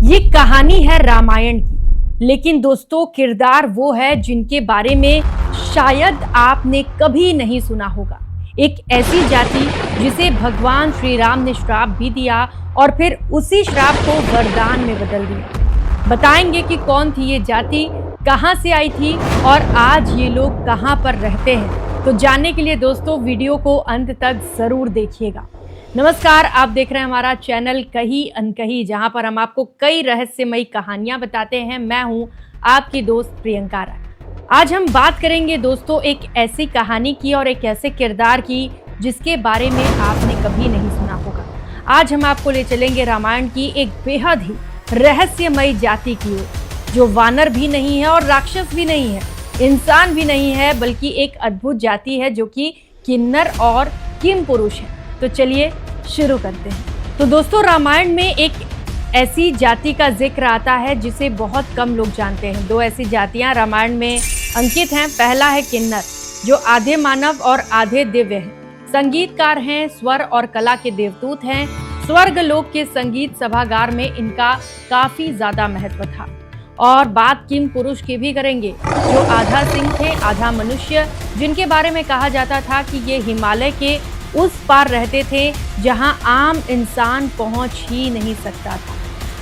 ये कहानी है रामायण की, लेकिन दोस्तों किरदार वो है जिनके बारे में शायद आपने कभी नहीं सुना होगा। एक ऐसी जाति जिसे भगवान श्री राम ने श्राप भी दिया और फिर उसी श्राप को वरदान में बदल दिया। बताएंगे कि कौन थी ये जाति, कहां से आई थी और आज ये लोग कहां पर रहते हैं। तो जानने के लिए दोस्तों वीडियो को अंत तक जरूर देखिएगा। नमस्कार, आप देख रहे हैं हमारा चैनल कहीं अनकहीं, जहां पर हम आपको कई रहस्यमयी कहानियां बताते हैं। मैं हूं आपकी दोस्त प्रियंका राय। आज हम बात करेंगे दोस्तों एक ऐसी कहानी की और एक ऐसे किरदार की जिसके बारे में आपने कभी नहीं सुना होगा। आज हम आपको ले चलेंगे रामायण की एक बेहद ही रहस्यमयी जाति की ओर, जो वानर भी नहीं है और राक्षस भी नहीं है, इंसान भी नहीं है, बल्कि एक अद्भुत जाति है जो कि किन्नर और किमपुरुष है। तो चलिए शुरू करते हैं। तो दोस्तों रामायण में एक ऐसी जाति का जिक्र आता है जिसे बहुत कम लोग जानते हैं। दो ऐसी जातियां रामायण में अंकित हैं। पहला है किन्नर, जो आधे मानव और आधे दिव्य हैं। संगीतकार हैं, स्वर और कला के देवदूत हैं। स्वर्ग लोक के संगीत सभागार में इनका काफी ज्यादा महत्व था। और बात किमपुरुष की भी करेंगे, जो आधा सिंह थे आधा मनुष्य, जिनके बारे में कहा जाता था कि ये हिमालय के उस पार रहते थे जहां आम इंसान पहुंच ही नहीं सकता था।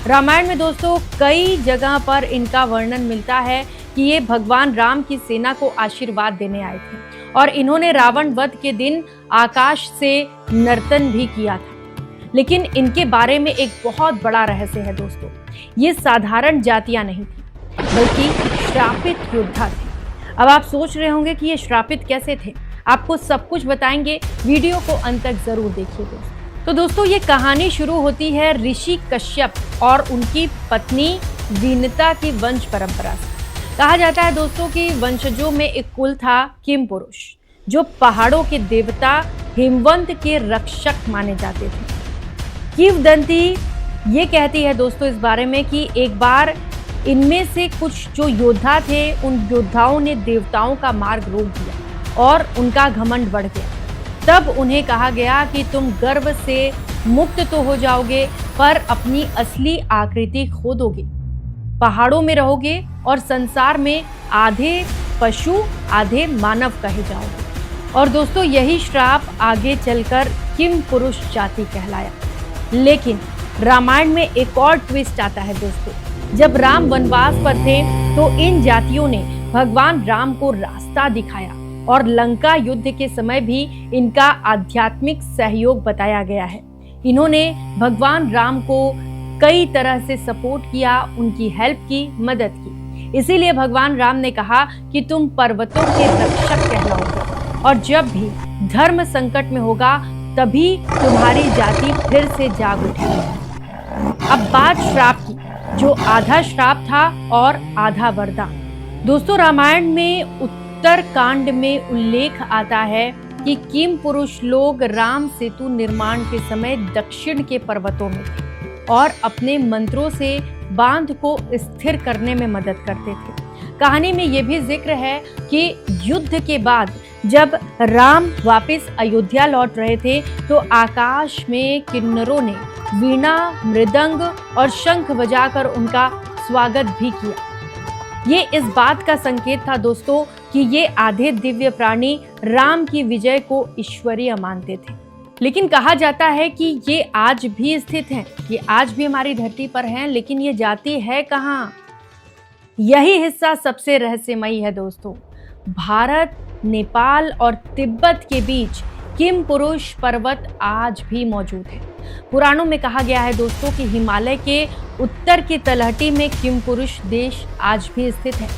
रामायण में दोस्तों कई जगह पर इनका वर्णन मिलता है कि ये भगवान राम की सेना को आशीर्वाद देने आए थे और इन्होंने रावण वध के दिन आकाश से नर्तन भी किया था। लेकिन इनके बारे में एक बहुत बड़ा रहस्य है दोस्तों। ये साधारण जातियां नहीं थी, बल्कि श्रापित योद्धा थे। अब आप सोच रहे होंगे कि ये श्रापित कैसे थे। आपको सब कुछ बताएंगे, वीडियो को अंत तक जरूर देखिए दोस्तों। तो दोस्तों ये कहानी शुरू होती है ऋषि कश्यप और उनकी पत्नी विनता की वंश परंपरा से। कहा जाता है दोस्तों कि वंशजों में एक कुल था किमपुरुष, जो पहाड़ों के देवता हिमवंत के रक्षक माने जाते थे। किंवदंती ये कहती है दोस्तों इस बारे में कि एक बार इनमें से कुछ जो योद्धा थे, उन योद्धाओं ने देवताओं का मार्ग रोक दिया और उनका घमंड बढ़ गया। तब उन्हें कहा गया कि तुम गर्व से मुक्त तो हो जाओगे, पर अपनी असली आकृति खो दोगे, पहाड़ों में रहोगे और संसार में आधे पशु आधे मानव कहे जाओगे। और दोस्तों यही श्राप आगे चलकर किमपुरुष जाति कहलाया। लेकिन रामायण में एक और ट्विस्ट आता है दोस्तों। जब राम वनवास पर थे तो इन जातियों ने भगवान राम को रास्ता दिखाया और लंका युद्ध के समय भी इनका आध्यात्मिक सहयोग बताया गया है। इन्होंने भगवान राम को कई तरह से सपोर्ट किया, उनकी हेल्प की, मदद की। इसीलिए भगवान राम ने कहा कि तुम पर्वतों के रक्षक कहलाओगे और जब भी धर्म संकट में होगा तभी तुम्हारी जाति फिर से जाग उठेगी। अब बात श्राप की, जो आधा श्राप था और आधा वरदान। दोस्तों रामायण में उत्तरकांड में उल्लेख आता है कि किमपुरुष लोग राम सेतु निर्माण के समय दक्षिण के पर्वतों में थे और अपने मंत्रों से बांध को स्थिर करने में मदद करते थे। कहानी में यह भी जिक्र है कि युद्ध के बाद जब राम वापस अयोध्या लौट रहे थे तो आकाश में किन्नरों ने वीणा, मृदंग और शंख बजाकर उनका स्वागत भी किया। ये इस बात का संकेत था दोस्तों कि ये आधे दिव्य प्राणी राम की विजय को ईश्वरीय मानते थे। लेकिन कहा जाता है कि ये आज भी स्थित हैं, ये आज भी हमारी धरती पर हैं, लेकिन ये जाति है कहाँ? यही हिस्सा सबसे रहस्यमयी है दोस्तों। भारत, नेपाल और तिब्बत के बीच किमपुरुष पर्वत आज भी मौजूद है। पुराणों में कहा गया है दोस्तों कि हिमालय के उत्तर की तलहटी में किमपुरुष देश आज भी स्थित है।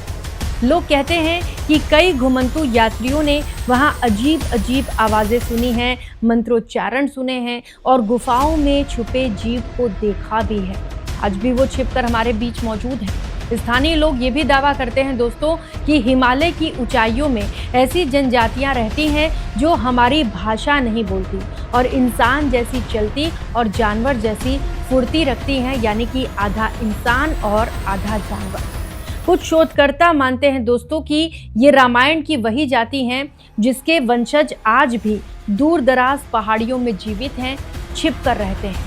लोग कहते हैं कि कई घुमंतु यात्रियों ने वहां अजीब अजीब आवाजें सुनी हैं, मंत्रोच्चारण सुने हैं और गुफाओं में छुपे जीव को देखा भी है। आज भी वो छिपकर हमारे बीच मौजूद है। स्थानीय लोग ये भी दावा करते हैं दोस्तों कि हिमालय की ऊंचाइयों में ऐसी जनजातियां रहती हैं जो हमारी भाषा नहीं बोलती और इंसान जैसी चलती और जानवर जैसी फुर्ती रखती हैं, यानी कि आधा इंसान और आधा जानवर। कुछ शोधकर्ता मानते हैं दोस्तों कि ये रामायण की वही जाति हैं जिसके वंशज आज भी दूर दराज पहाड़ियों में जीवित हैं, छिप कर रहते हैं।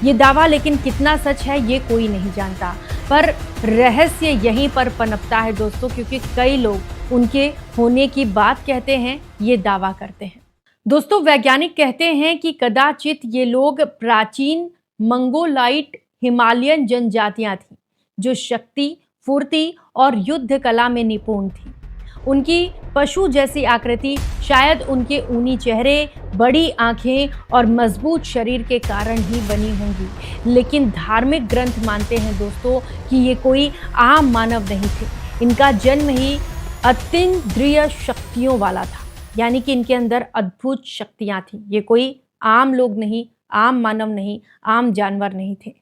ये दावा लेकिन कितना सच है ये कोई नहीं जानता, पर रहस्य यहीं पर पनपता है दोस्तों, क्योंकि कई लोग उनके होने की बात कहते हैं, ये दावा करते हैं। दोस्तों, वैज्ञानिक कहते हैं कि कदाचित ये लोग प्राचीन मंगोलाइट हिमालयन जनजातियां थीं, जो शक्ति, फुर्ती और युद्ध कला में निपुण थी। उनकी पशु जैसी आकृति शायद उनके ऊनी चेहरे, बड़ी आंखें और मजबूत शरीर के कारण ही बनी होंगी। लेकिन धार्मिक ग्रंथ मानते हैं दोस्तों कि ये कोई आम मानव नहीं थे। इनका जन्म ही अतीन्द्रिय शक्तियों वाला था, यानी कि इनके अंदर अद्भुत शक्तियां थीं। ये कोई आम लोग नहीं, आम मानव नहीं, आम जानवर नहीं थे।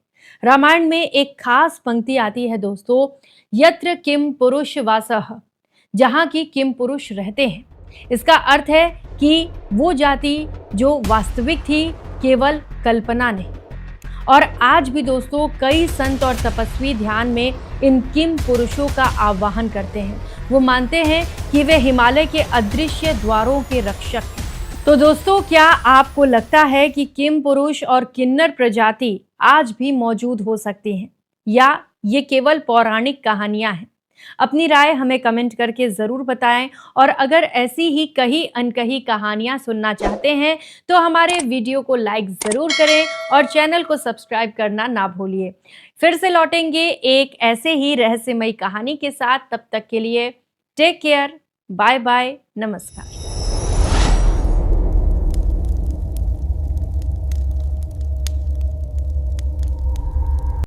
रामायण में एक खास पंक्ति आती है दोस्तों, यत्र किम पुरुष वासः, जहाँ की किम पुरुष रहते हैं। इसका अर्थ है कि वो जाति जो वास्तविक थी, केवल कल्पना नहीं। और आज भी दोस्तों कई संत और तपस्वी ध्यान में इन किम पुरुषों का आवाहन करते हैं। वो मानते हैं कि वे हिमालय के अदृश्य द्वारों के रक्षक हैं। तो दोस्तों, क्या आपको लगता है कि किम पुरुष और किन्नर प्रजाति आज भी मौजूद हो सकती हैं, या ये केवल पौराणिक कहानियां हैं? अपनी राय हमें कमेंट करके ज़रूर बताएं, और अगर ऐसी ही कही अनकही कहानियां सुनना चाहते हैं तो हमारे वीडियो को लाइक ज़रूर करें और चैनल को सब्सक्राइब करना ना भूलिए। फिर से लौटेंगे एक ऐसे ही रहस्यमयी कहानी के साथ। तब तक के लिए टेक केयर, बाय बाय, नमस्कार।